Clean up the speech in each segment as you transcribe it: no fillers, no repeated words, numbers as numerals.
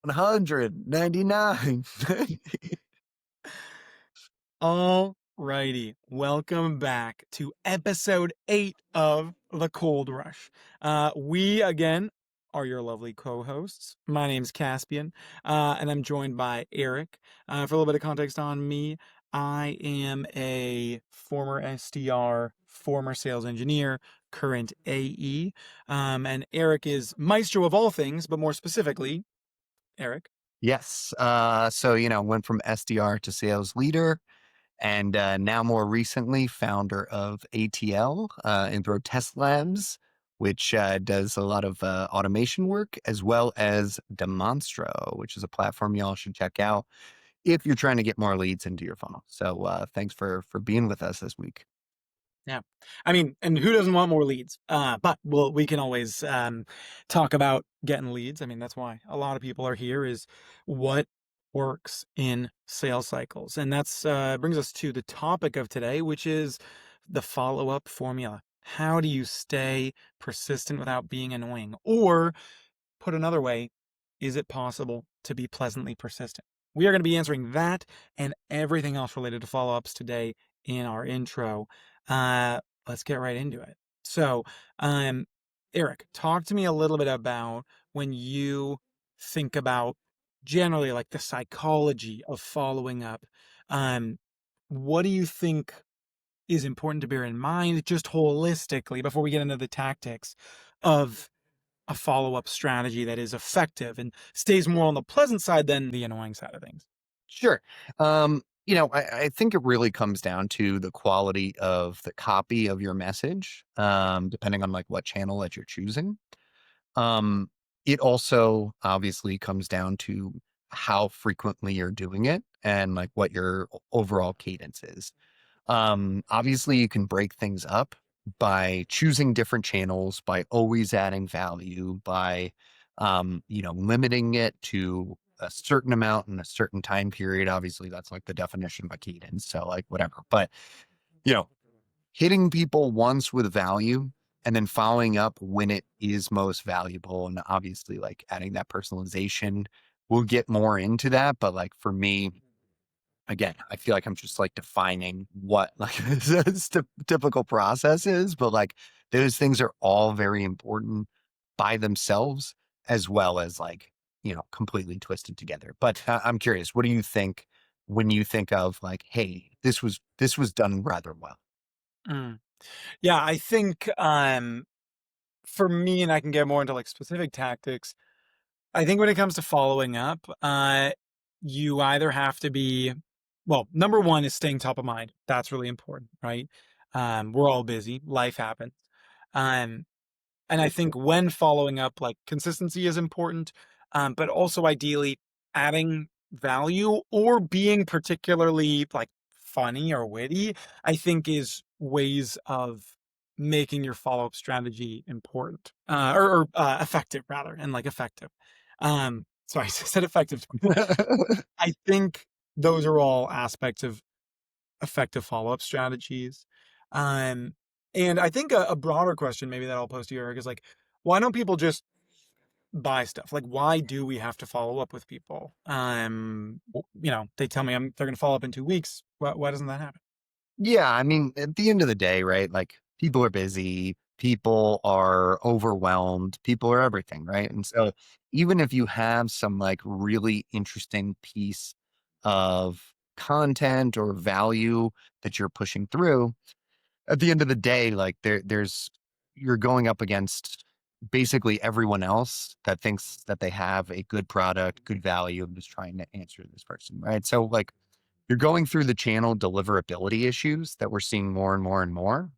199. All righty. Welcome back to episode 8 of The Cold Rush. We, again, are your lovely co hosts. My name's Caspian, and I'm joined by Eric. For a little bit of context on me, I am a former SDR, former sales engineer, current AE. And Eric is maestro of all things, but more specifically, Eric. Yes. Went from SDR to sales leader and now more recently founder of ATL, Inthro Test Labs, which does a lot of automation work, as well as Demonstro, which is a platform y'all should check out if you're trying to get more leads into your funnel. So thanks for being with us this week. Yeah. I mean, and who doesn't want more leads? But we can always talk about getting leads. I mean, that's why a lot of people are here is what works in sales cycles. And that's brings us to the topic of today, which is the follow-up formula. How do you stay persistent without being annoying? Or put another way, is it possible to be pleasantly persistent? We are going to be answering that and everything else related to follow-ups today in our intro. Let's get right into it. So, Eric, talk to me a little bit about when you think about generally like the psychology of following up. Um, what do you think is important to bear in mind just holistically before we get into the tactics of a follow-up strategy that is effective and stays more on the pleasant side than the annoying side of things? Sure. I think it really comes down to the quality of the copy of your message, depending on like what channel that you're choosing. Um, it also obviously comes down to how frequently you're doing it and like what your overall cadence is. Obviously, you can break things up by choosing different channels, by always adding value, by limiting it to a certain amount in a certain time period. Obviously, that's like the definition of a cadence. So, like whatever. But you know, hitting people once with value and then following up when it is most valuable, and obviously, like adding that personalization. We'll get more into that, but like for me, again, I feel like I'm just like defining what like this typical process is, but like those things are all very important by themselves as well as like, completely twisted together. But I'm curious, what do you think when you think of like, hey, this was done rather well? Mm. Yeah, I think for me, and I can get more into like specific tactics. I think when it comes to following up, you either have to be, well, number one is staying top of mind. That's really important, right? We're all busy, life happens. Um, And I think when following up, like consistency is important, but also ideally adding value or being particularly like funny or witty, I think is ways of making your follow up strategy important or effective rather, and like effective. Sorry, I said effective twice. I think those are all aspects of effective follow-up strategies. Um, and I think a broader question maybe that I'll pose to you, Eric, is like, why don't people just buy stuff? Like, why do we have to follow up with people? They tell me they're going to follow up in 2 weeks. Why doesn't that happen? Yeah, I mean, at the end of the day, right? Like people are busy, people are overwhelmed, people are everything, right? And so even if you have some like really interesting piece of content or value that you're pushing through, at the end of the day, like there's you're going up against basically everyone else that thinks that they have a good product, good value, and just trying to answer this person, right? So like you're going through the channel deliverability issues that we're seeing more and more and more.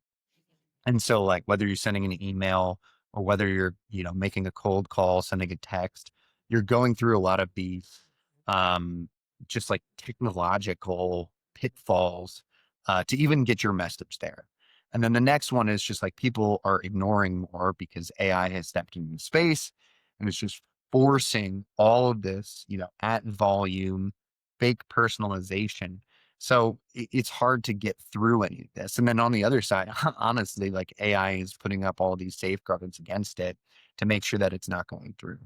And so like whether you're sending an email or whether you're, making a cold call, sending a text, you're going through a lot of these um just like technological pitfalls to even get your message there. And then the next one is just like people are ignoring more because AI has stepped into space and it's just forcing all of this, at volume, fake personalization. So it's hard to get through any of this. And then on the other side, honestly, like AI is putting up all these safeguards against it to make sure that it's not going through.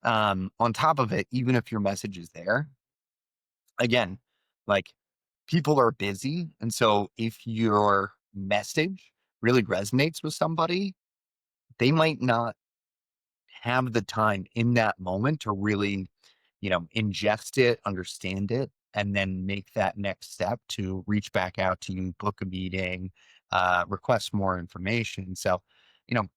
On top of it, even if your message is there, again, like people are busy. And so if your message really resonates with somebody, they might not have the time in that moment to really, ingest it, understand it, and then make that next step to reach back out to you, book a meeting, request more information. So,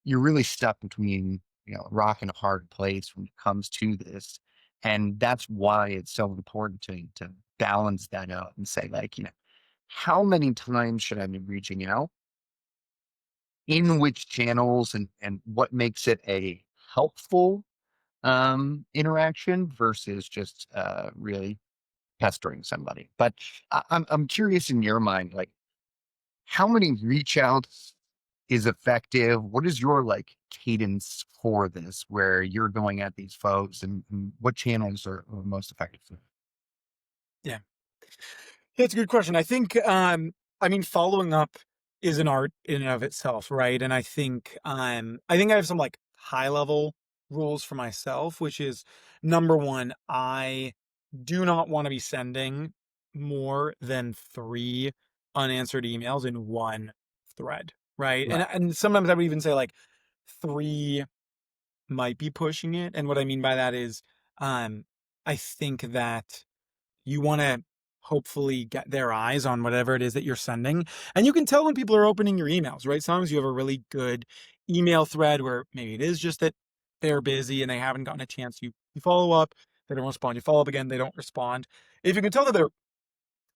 you're really stuck between, a rock and a hard place when it comes to this. And that's why it's so important to balance that out and say, like, how many times should I be reaching out? In which channels and what makes it a helpful interaction versus just really pestering somebody. But I'm curious in your mind, like how many reach outs is effective? What is your like cadence for this where you're going at these folks and what channels are most effective? Yeah. That's a good question. I mean, following up is an art in and of itself, right? And I think I have some like high level rules for myself, which is number one, I do not want to be sending more than three unanswered emails in one thread, right? Right. And sometimes I would even say like three might be pushing it. And what I mean by that is, um, I think that you wanna hopefully get their eyes on whatever it is that you're sending, and you can tell when people are opening your emails, right? Sometimes you have a really good email thread where maybe it is just that they're busy and they haven't gotten a chance. You follow up, they don't respond. You follow up again, they don't respond. If you can tell that they're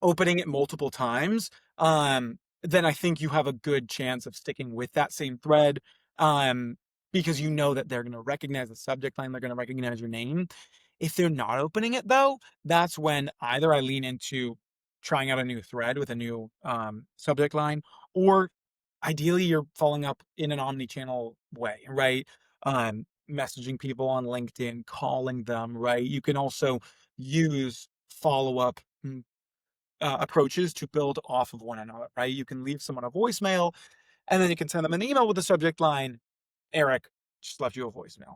opening it multiple times, then I think you have a good chance of sticking with that same thread, um, because you know that they're gonna recognize the subject line, they're gonna recognize your name. If they're not opening it though, that's when either I lean into trying out a new thread with a new, subject line, or ideally you're following up in an omni-channel way, right? Messaging people on LinkedIn, calling them, right? You can also use follow-up approaches to build off of one another, right? You can leave someone a voicemail and then you can send them an email with the subject line, Eric just left you a voicemail.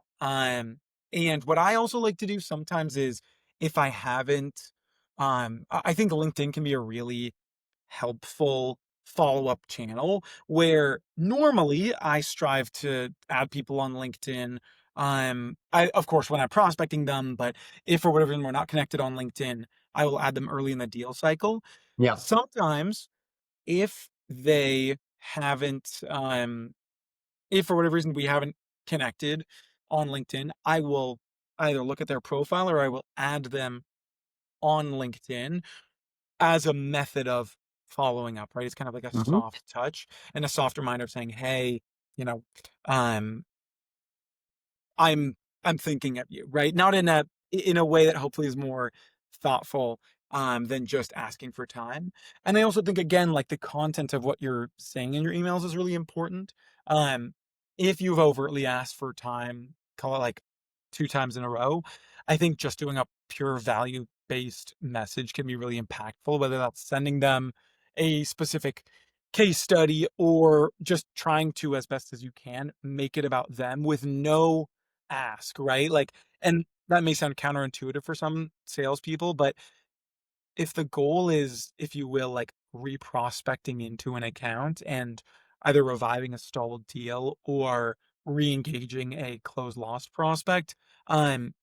And what I also like to do sometimes is if I haven't, I think LinkedIn can be a really helpful follow-up channel where normally I strive to add people on LinkedIn. I of course when I'm prospecting them, but if for whatever reason we're not connected on LinkedIn, I will add them early in the deal cycle. Yeah. Sometimes if they haven't, if for whatever reason we haven't connected on LinkedIn, I will either look at their profile or I will add them on LinkedIn as a method of following up, right? It's kind of like a Hmm. soft touch and a soft reminder of saying, "Hey, you know, um, I'm I'm thinking of you," right? Not in a way that hopefully is more thoughtful, than just asking for time. And I also think again, like the content of what you're saying in your emails is really important. Um, if you've overtly asked for time, call it like 2 times in a row, I think just doing a pure value-based message can be really impactful, whether that's sending them a specific case study or just trying to, as best as you can, make it about them with no ask, right? Like, and that may sound counterintuitive for some salespeople, but if the goal is, if you will, like reprospecting into an account and either reviving a stalled deal or re-engaging a closed lost prospect, um,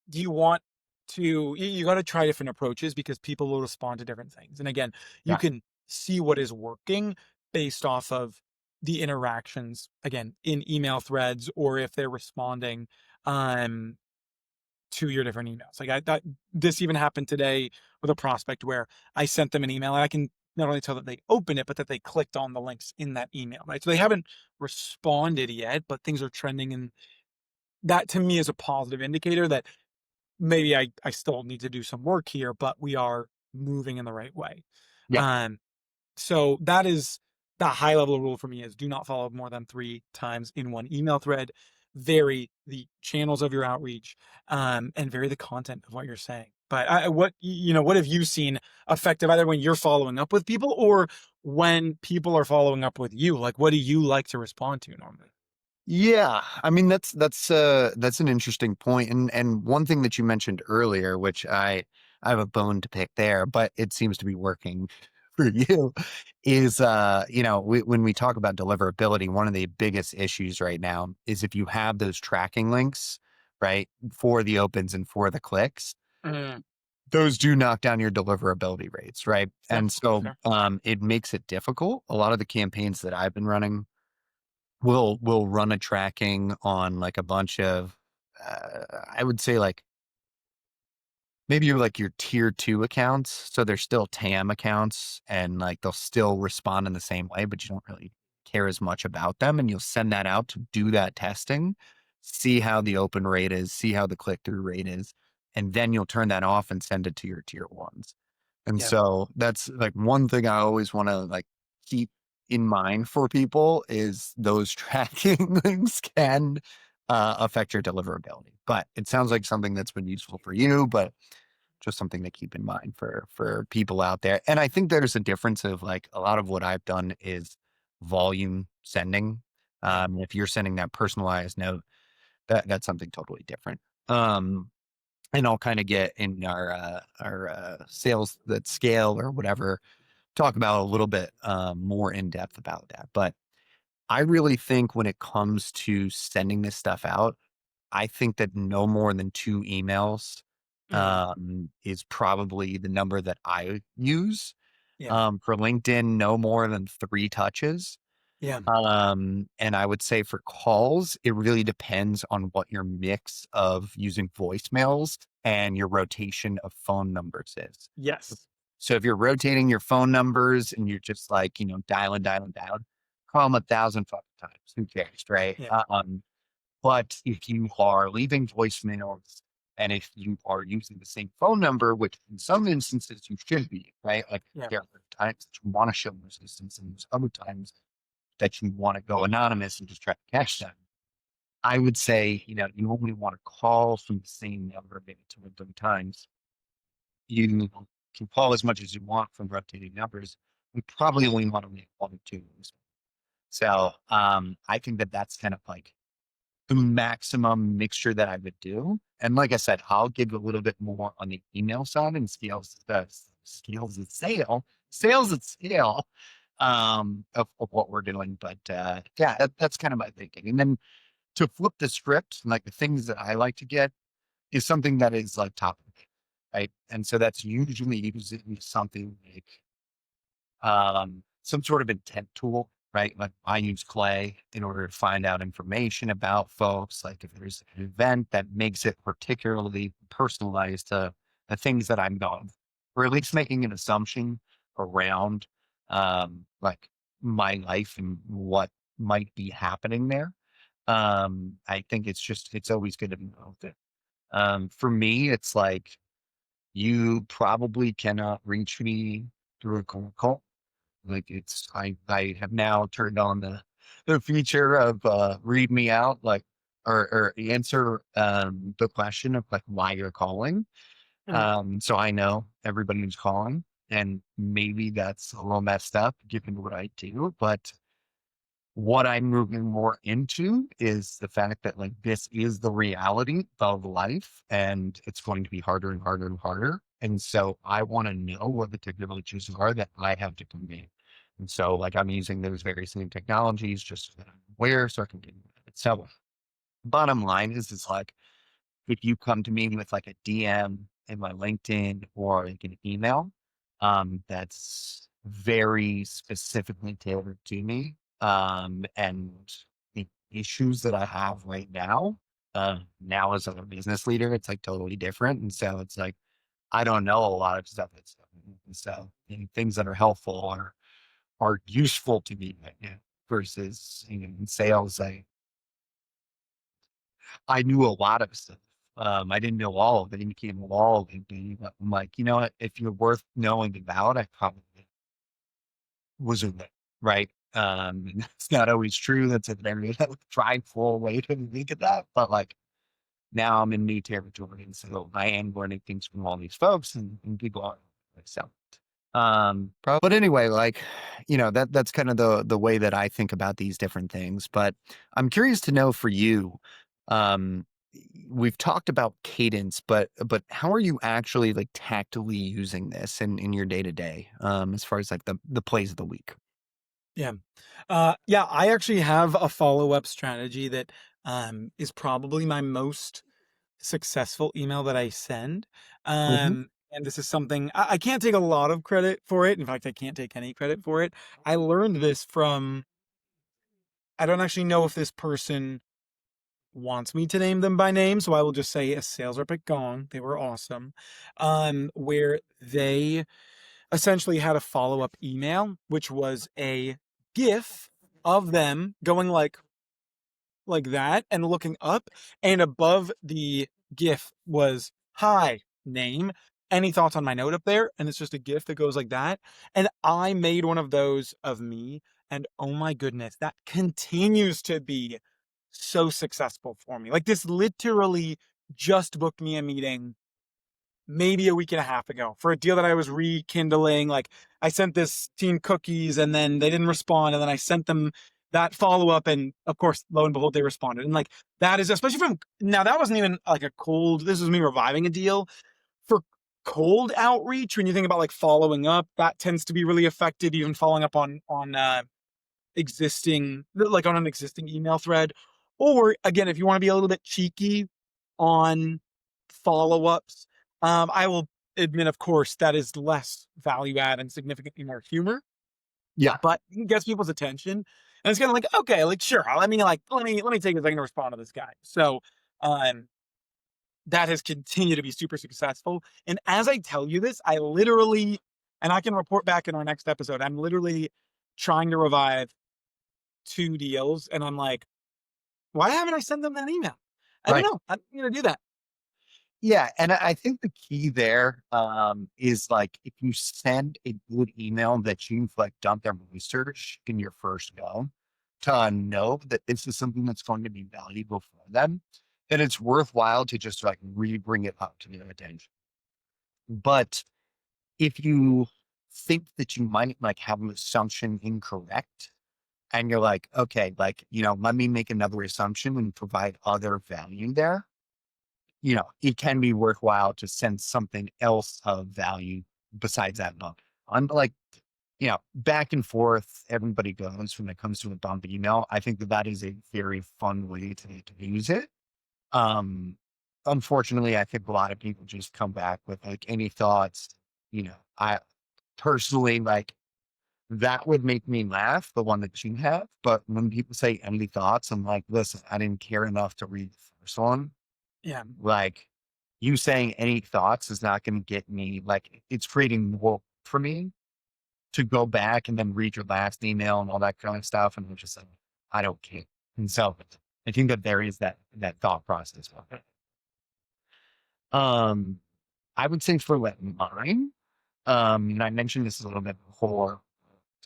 do you want to, you got to try different approaches because people will respond to different things. And again, you Yeah. can see what is working based off of the interactions, again, in email threads or if they're responding, um, to your different emails. Like I thought this even happened today with a prospect where I sent them an email and I can not only tell that they opened it, but that they clicked on the links in that email, right? So they haven't responded yet, but things are trending. And that to me is a positive indicator that maybe I still need to do some work here, but we are moving in the right way. Yeah. Um, so that is the high level rule for me is do not follow up more than 3 times in one email thread. Vary the channels of your outreach, and vary the content of what you're saying. But what have you seen effective either when you're following up with people or when people are following up with you? Like, what do you like to respond to normally? Yeah, I mean that's an interesting point, and one thing that you mentioned earlier, which I have a bone to pick there, but it seems to be working for you, is when we talk about deliverability, one of the biggest issues right now is if you have those tracking links, right, for the opens and for the clicks, Mm, those do knock down your deliverability rates, right? fair, And so fair. it makes it difficult. A lot of the campaigns that I've been running will run a tracking on like a bunch of I would say like maybe you're like your tier 2 accounts, so they're still TAM accounts and like they'll still respond in the same way, but you don't really care as much about them, and you'll send that out to do that testing, see how the open rate is, see how the click through rate is, and then you'll turn that off and send it to your tier 1s. And Yeah, so that's like one thing I always want to like keep in mind for people is those tracking links can affect your deliverability. But it sounds like something that's been useful for you, but just something to keep in mind for people out there. And I think there's a difference of like a lot of what I've done is volume sending. yeah. If you're sending that personalized note, that's something totally different. Um, and I'll kind of get in our sales that scale or whatever, talk about a little bit more in depth about that. But I really think when it comes to sending this stuff out, I think that no more than 2 emails Mm, is probably the number that I use. yeah, For LinkedIn, no more than 3 touches. yeah, And I would say for calls, it really depends on what your mix of using voicemails and your rotation of phone numbers is. yes, So if you're rotating your phone numbers and you're just like, dialing, call them 1,000 fucking times. Who cares, right? yeah, But if you are leaving voicemails and if you are using the same phone number, which in some instances you should be, right? Like yeah, there are times that you want to show resistance and there's other times that you want to go anonymous and just try to catch them. I would say, you only want to call from the same number maybe 2 or 3 times. You can call as much as you want from rotating numbers. We probably only want to make 1 or 2. So I think that that's kind of like the maximum mixture that I would do. And like I said, I'll give a little bit more on the email side and scales at sales at scale of what we're doing. But yeah, that's kind of my thinking. And then to flip the script, like the things that I like to get is something that is like top of it, right? And so that's usually using something like some sort of intent tool, right? Like I use Clay in order to find out information about folks. Like if there's an event that makes it particularly personalized to the things that I'm going, or at least making an assumption around like my life and what might be happening there. I think it's always good to be involved in. For me, it's like you probably cannot reach me through a cold call. Like I have now turned on the feature of read me out, like or answer the question of like why you're calling. mhm, So I know everybody who's calling, and maybe that's a little messed up given what I do, but what I'm moving more into is the fact that like this is the reality of life and it's going to be harder and harder and harder. And so I want to know what the technologies are that I have to convey. And so like I'm using those various new technologies just so that I'm aware so I can get it. So bottom line is like if you come to me with like a DM in my LinkedIn or like an email, that's very specifically tailored to me. And the issues that I have right now as a business leader, it's like totally different. And so it's like, I don't know a lot of stuff. So things that are helpful are useful to me right now versus, in sales. I knew a lot of stuff. I didn't know all of it. It became all of it. But I'm like, you know what? If you're worth knowing about, I probably was a bit, right? And it's not always true. That's a very prideful way to think of that. But like now I'm in new territory. And so I am learning things from all these folks and people are. So But anyway, like, that's kind of the way that I think about these different things. But I'm curious to know for you, um, we've talked about cadence, but how are you actually like tactically using this in your day to day, as far as like the plays of the week? Yeah. Yeah, I actually have a follow-up strategy that, is probably my most successful email that I send. Hmm. And this is something I can't take a lot of credit for it. In fact, I can't take any credit for it. I learned this from I don't actually know if this person wants me to name them by name, so I will just say a sales rep at Gong. They were awesome. Where they essentially had a follow-up email, which was a GIF of them going like that and looking up, and above the GIF was hi name. Any thoughts on my note up there? And it's just a GIF that goes like that. And I made one of those of me, and oh my goodness, that continues to be so successful for me. Like this literally just booked me a meeting maybe a week and a half ago for a deal that I was rekindling. Like I sent this team cookies and then they didn't respond. And then I sent them that follow up. And of course, lo and behold, they responded. And like that is, especially from now, that wasn't even like a cold, this was me reviving a deal for cold outreach. When you think about like following up, that tends to be really effective, even following up on existing, like on an existing email thread. Or again, if you want to be a little bit cheeky on follow-ups, I will admit, of course, that is less value add and significantly more humor, Yeah. but it gets people's attention. And it's kind of like, okay, like sure, let me take a second to respond to this guy. So um that has continued to be super successful. And as I tell you this, I literally, and I can report back in our next episode, I'm literally trying to revive 2 deals, and I'm like, "Why haven't I sent them that email?" I don't Right. know. I'm gonna do that. Yeah, and I think the key there, is like if you send a good email that you've like done their research in your first go to know that this is something that's going to be valuable for them, then it's worthwhile to just like re-bring it up to their attention. But if you think that you might like have an assumption incorrect, and you're like, okay, like, let me make another assumption and provide other value there, it can be worthwhile to send something else of value besides that bump. I'm like, back and forth, everybody goes when it comes to a bump email. I think that that is a very fun way to use it. Um, Unfortunately, I think a lot of people just come back with like any thoughts. I personally like that would make me laugh, the one that you have. But when people say any thoughts, I'm like, listen, I didn't care enough to read the first one. Yeah, Like, you saying any thoughts is not gonna get me like, it's creating more for me to go back and then read your last email and all that kind of stuff, and I'm just like, I don't care. And so, I think that there is that thought process with it. Um, I would say for like mine, and I mentioned this a little bit before,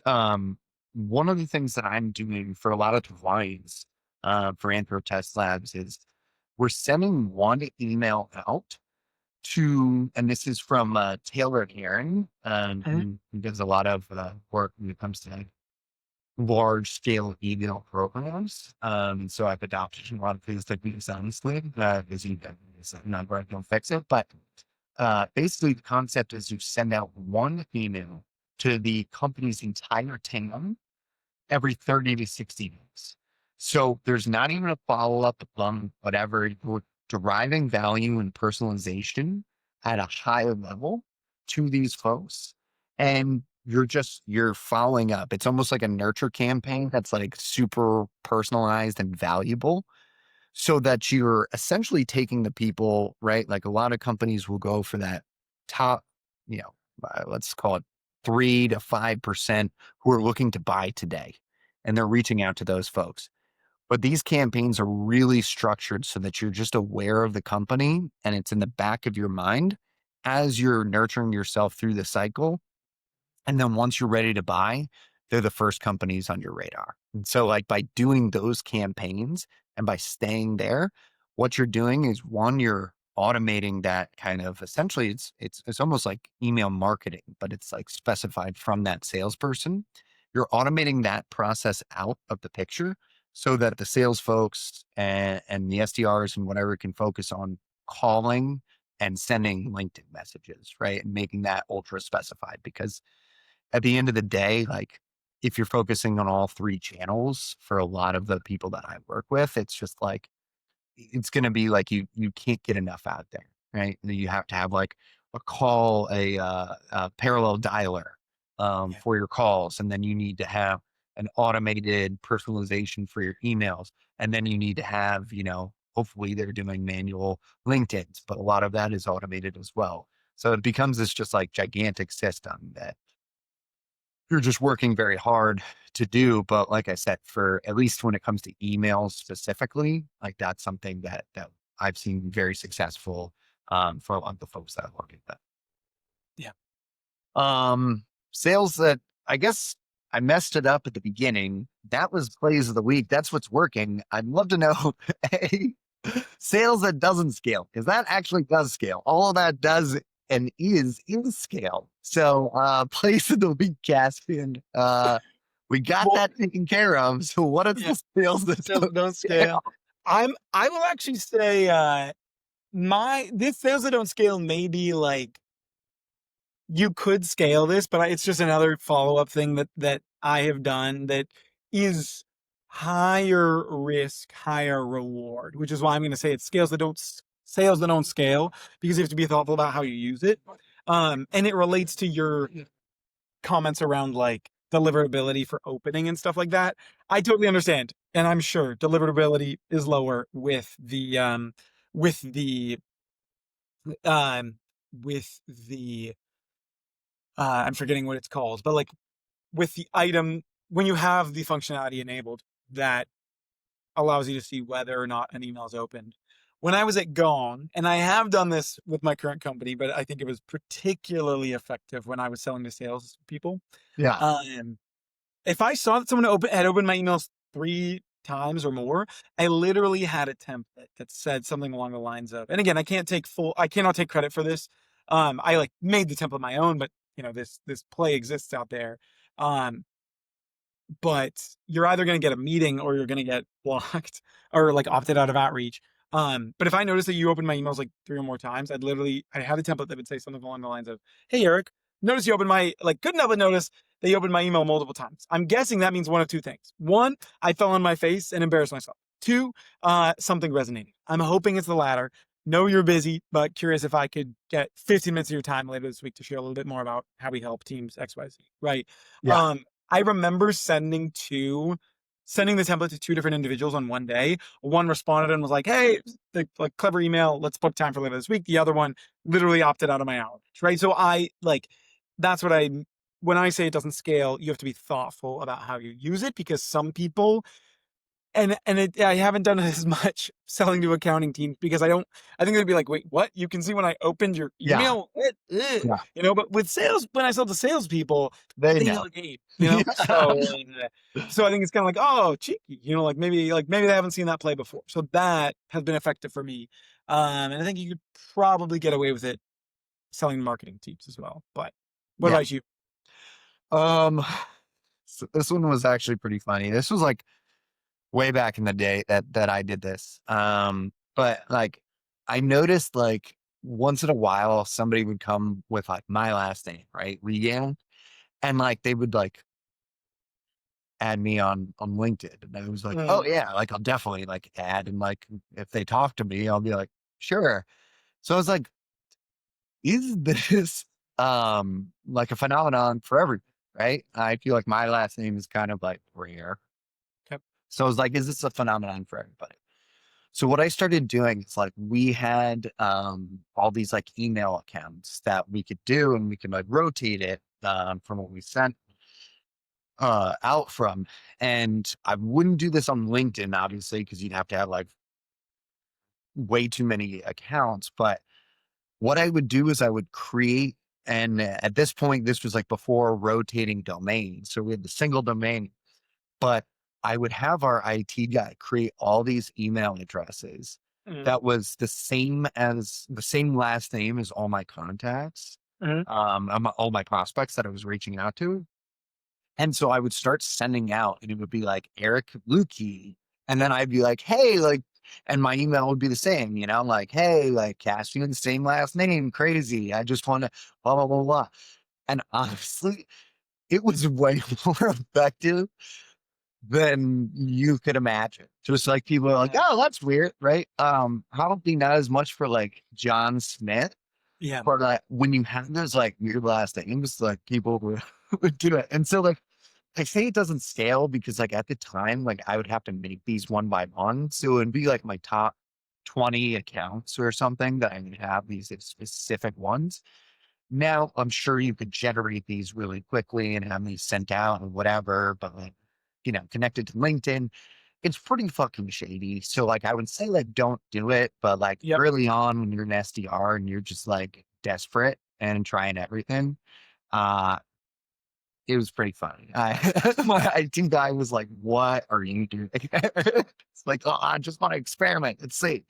um, one of the things that I'm doing for a lot of clients, for Anthro Test Labs is we're sending one email out to, and this is from Taylor Aaron, mhm, who does a lot of work when it comes to like, large scale email programs. So I've adopted a lot of his techniques, honestly, because he is not where I don't fix it. But basically, the concept is you send out one email to the company's entire team every 30 to 60 days. So there's not even a follow up on whatever. You're deriving value and personalization at a higher level to these folks. And you're following up. It's almost like a nurture campaign that's like super personalized and valuable so that you're essentially taking the people, right? Like a lot of companies will go for that top, you know, let's call it 3 to 5% who are looking to buy today. And they're reaching out to those folks. But these campaigns are really structured so that you're just aware of the company and it's in the back of your mind as you're nurturing yourself through the cycle. And then once you're ready to buy, they're the first companies on your radar. And so, like, by doing those campaigns and by staying there, what you're doing is one, you're automating that kind of essentially it's almost like email marketing, but it's like specified from that salesperson. You're automating that process out of the picture so that the sales folks and the SDRs and whatever can focus on calling and sending LinkedIn messages, right? And making that ultra specified because at the end of the day, like if you're focusing on all three channels for a lot of the people that I work with, it's just like it's gonna be like you can't get enough out there, right? You have to have like a call, a parallel dialer Yeah. for your calls, and then you need to have an automated personalization for your emails, and then you need to have, hopefully they're doing manual LinkedIn's, but a lot of that is automated as well. So it becomes this just like gigantic system that you're just working very hard to do. But like I said, for at least when it comes to emails specifically, like that's something that I've seen very successful for a lot of the folks that I work with. Yeah. Sales that I guess I messed it up at the beginning. That was plays of the week. That's what's working. I'd love to know a sales that doesn't scale because that actually does scale. All of that does and is scale. So plays of the week, Caspian. We got Well, that taken care of. So what are yeah, the sales that sales don't that don't scale? scale. I will actually say, my this sales that don't scale may be like you could scale this, but it's just another follow-up thing that I have done that is higher risk, higher reward, which is why I'm gonna say it's sales that don't scale because you have to be thoughtful about how you use it. And it relates to your comments around like deliverability for opening and stuff like that. I totally understand, and I'm sure deliverability is lower with the um with the I'm forgetting what it's called, but like with the item when you have the functionality enabled that allows you to see whether or not an email is opened. When I was at Gong, and I have done this with my current company, but I think it was particularly effective when I was selling to salespeople. Yeah, Um, if I saw that someone had opened my emails 3 times or more, I literally had a template that said something along the lines of, and again, I cannot take credit for this. I like made the template my own, but this play exists out there. Um, but you're either going to get a meeting or you're going to get blocked or like opted out of outreach. But if I notice that you open my emails like 3 or more times, I had a template that would say something along the lines of, "Hey Eric, notice you opened my like good enough to notice that you opened my email multiple times." I'm guessing that means one of two things. One, I fell on my face and embarrassed myself. Two, something resonated. I'm hoping it's the latter. Know you're busy, but curious if I could get 15 minutes of your time later this week to share a little bit more about how we help teams XYZ. Right. yeah, Um, I remember sending the template to 2 different individuals on one day. One responded and was like, "Hey, the like clever email. Let's book time for later this week." The other one literally opted out of my outreach. Right. So I like that's what I when I say it doesn't scale, you have to be thoughtful about how you use it because some people I haven't done it as much selling to accounting teams because I think they'd be like, "Wait, what? You can see when I opened your yeah, email?" What? Ugh." yeah. But with sales, when I sell to salespeople, They they know know. the game, Yeah, so I think it's kind of like, oh, cheeky, like maybe they haven't seen that play before. So that has been effective for me. And I think you could probably get away with it selling to marketing teams as well. But what yeah. about you? Um, so this one was actually pretty funny. This was like way back in the day that I did this. But like I noticed like once in a while somebody would come with like my last name, right? Wiegand, and like they would like add me on LinkedIn. And I was like, oh Mm, yeah, like I'll definitely like add and like if they talk to me, I'll be like, sure. So I was like, is this like a phenomenon for everyone? Right. I feel like my last name is kind of like rare. okay. So I was like, is this a phenomenon for everybody? So what I started doing is like we had all these like email accounts that we could do and we could like rotate it from what we sent out from. And I wouldn't do this on LinkedIn, obviously, because you'd have to have like way too many accounts. But what I would do is I would create, and at this point, this was like before rotating domains. So we had the single domain, but I would have our IT guy create all these email addresses Mhm. that was the same last name as all my contacts, Mhm. all my prospects that I was reaching out to. And so I would start sending out and it would be like Eric Lukey. And then I'd be like, hey, like, and my email would be the same, like, hey, like Caspian, the same last name, crazy. I just want to blah, blah, blah, blah. And honestly, it was way more effective than you could imagine. Just like people are like, Yeah. oh, that's weird, right? Probably not as much for like John Smith, Yeah. but like when you have those like weird last names, like people would, would do it. And so like I say it doesn't scale because like at the time, like I would have to make these one by one. So it'd be like my top 20 accounts or something that I would have these specific ones. Now I'm sure you could generate these really quickly and have these sent out or whatever, but like, connected to LinkedIn, it's pretty fucking shady. So like I would say like don't do it, but like Yep. early on when you're an SDR and you're just like desperate and trying everything, uh it was pretty funny. My IT guy was like, "What are you doing?" It's like, "Oh, I just want to experiment and see."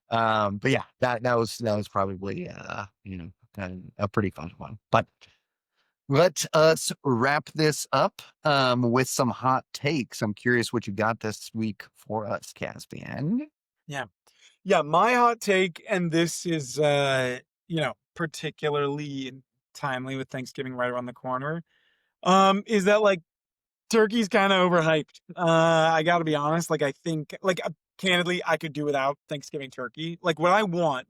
But yeah, that was probably a pretty fun one. But let us wrap this up with some hot takes. I'm curious what you got this week for us, Caspian. Yeah. Yeah, my hot take, and this is particularly timely with Thanksgiving right around the corner, is that like turkey's kind of overhyped. I gotta be honest. Like, I think, like, candidly, I could do without Thanksgiving turkey. Like, what I want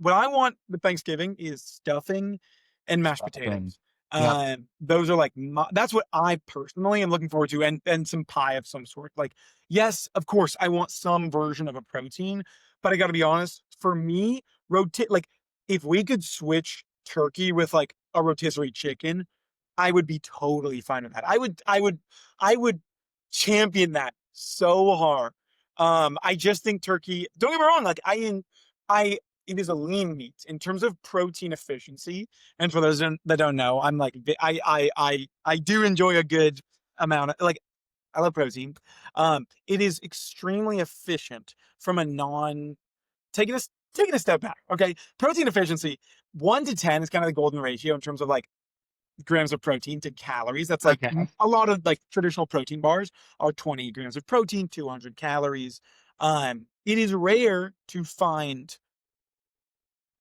with Thanksgiving is stuffing and mashed Thing. potatoes. Yep. Those are like that's what I personally am looking forward to, and some pie of some sort. Like, yes, of course, I want some version of a protein, but I gotta be honest. For me, rotate like if we could switch turkey with like a rotisserie chicken, I would be totally fine with that. I would champion that so hard. I just think turkey. Don't get me wrong. Like I, it is a lean meat in terms of protein efficiency. And for those that don't know, I'm like I do enjoy a good amount of like I love protein. It is extremely efficient from a non taking a step back. Okay, protein efficiency 1 to 10 is kind of the golden ratio in terms of like grams of protein to calories. That's like Okay. a lot of like traditional protein bars are 20 grams of protein, 200 calories. It is rare to find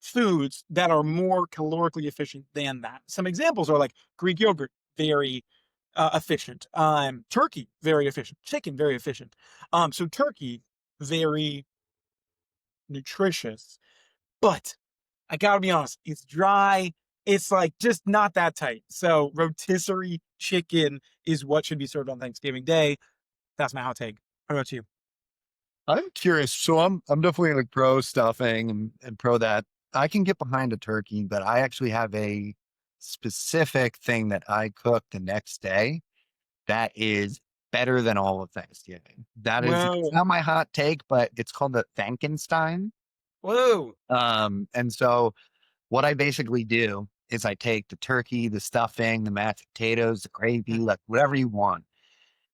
foods that are more calorically efficient than that. Some examples are like Greek yogurt, very efficient. Turkey, very efficient. Chicken, very efficient. So turkey, very nutritious, but I gotta be honest, it's dry. It's like just not that tight. So rotisserie chicken is what should be served on Thanksgiving Day. That's my hot take. What about you? I'm curious. So I'm definitely like pro stuffing and pro that. I can get behind a turkey, but I actually have a specific thing that I cook the next day that is better than all of Thanksgiving. It's Whoa. not my hot take, but it's called the Frankenstein. Whoa. And so what I basically do is I take the turkey, the stuffing, the mashed potatoes, the gravy, like whatever you want.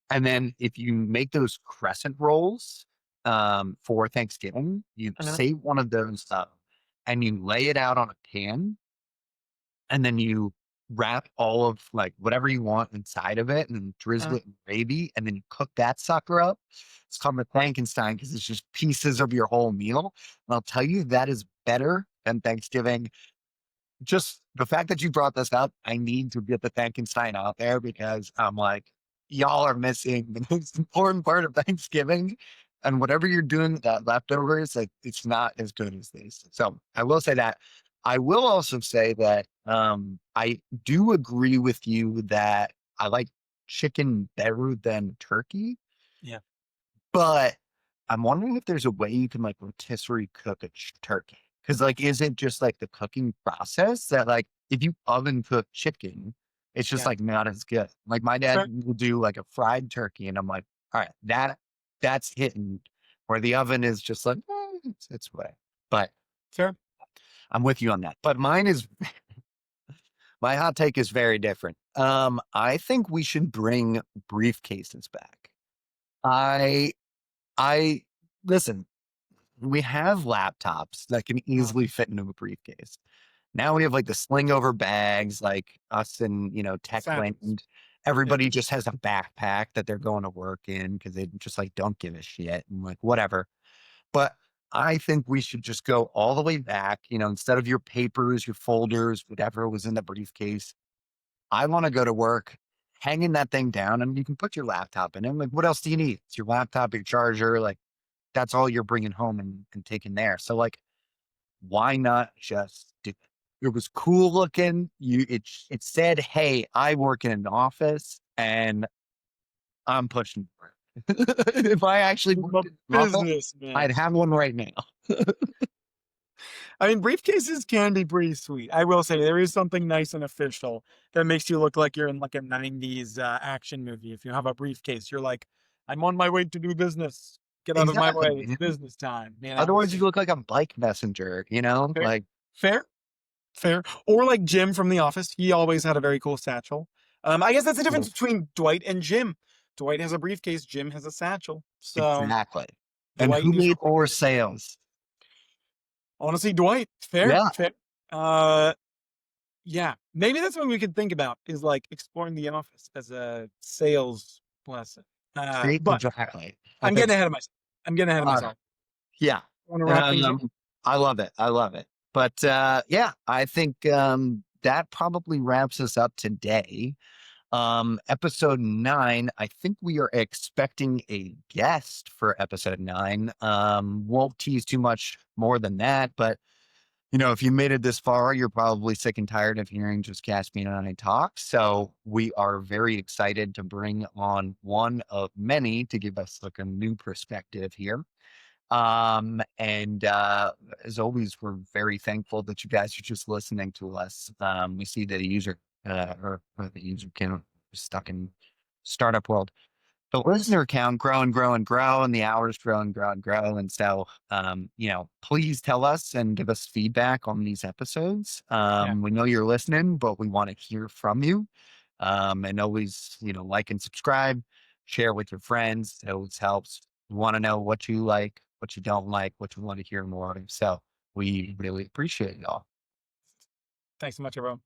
And then if you make those crescent rolls for Thanksgiving, you Uh-huh. save one of those up and you lay it out on a pan and then you wrap all of like whatever you want inside of it and drizzle Uh, it in gravy and then you cook that sucker up. It's called the Frankenstein because it's just pieces of your whole meal. And I'll tell you that is better than Thanksgiving. Just the fact that you brought this up, I need to get the Frankenstein out there because I'm like, y'all are missing the most important part of Thanksgiving. And whatever you're doing with that leftovers, like it's not as good as these. So I will say that. I will also say that I do agree with you that I like chicken better than turkey. yeah. But I'm wondering if there's a way you can like rotisserie cook a turkey. Because like, is it just like the cooking process that like if you oven cook chicken, it's just Yeah. like not as good. Like my dad Fair. will do like a fried turkey, and I'm like, all right, that's hitting. Where the oven is just like it's way. But Fair. I'm with you on that. But my hot take is very different. I think we should bring briefcases back. I I listen. we have laptops that can Uh, easily fit into a briefcase. Now we have like the sling over bags, like us and, tech satchels. land. Yeah. Everybody just has a backpack that they're going to work in because they just like don't give a shit and like whatever. But I think we should just go all the way back, instead of your papers, your folders, whatever was in the briefcase. I want to go to work hanging that thing down and you can put your laptop in it. Like, what else do you need? It's your laptop, your charger. Like, that's all you're bringing home and taking there. So, like, why not just do it? It was cool looking. It said, "Hey, I work in an office and I'm pushing for it." If I actually I'm a worked in an office, I'd businessman. have one right now. I mean, briefcases can be pretty sweet. I will say there is something nice and official that makes you look like you're in like a 90s action movie. If you have a briefcase, you're like, I'm on my way to do business. Get out of my Exactly, way. It's man. business time, Otherwise, you So look like a bike messenger. fair, Like fair, fair. Or like Jim from The Office. He always had a very cool satchel. I guess that's the difference between Dwight and Jim. Dwight has a briefcase, Jim has a satchel. So exactly. And Dwight who needs to made look more good as well. sales? Honestly, Dwight, fair, Yeah, fair. Uh, Yeah, maybe that's what we could think about is like exploring the office as a sales lesson. see, But exactly. I I'm think. getting ahead of myself. I'm getting ahead of Uh, myself. yeah, Want to wrap things up? um, I love it. I love it. But yeah, I think that probably wraps us up today. Episode 9, I think we are expecting a guest for episode 9. Won't tease too much more than that, but if you made it this far, you're probably sick and tired of hearing just Caspian and I talk. So we are very excited to bring on one of many to give us like a new perspective here. And as always, we're very thankful that you guys are just listening to us. We see that the user or the user count is stuck in startup world. The listener count grow and grow and grow, and the hours grow and grow and grow. And so, please tell us and give us feedback on these episodes. Yeah. We know you're listening, but we want to hear from you. And always, like and subscribe, share with your friends. It always helps. We want to know what you like, what you don't like, what you want to hear more of. So we really appreciate it all. Thanks so much, everyone.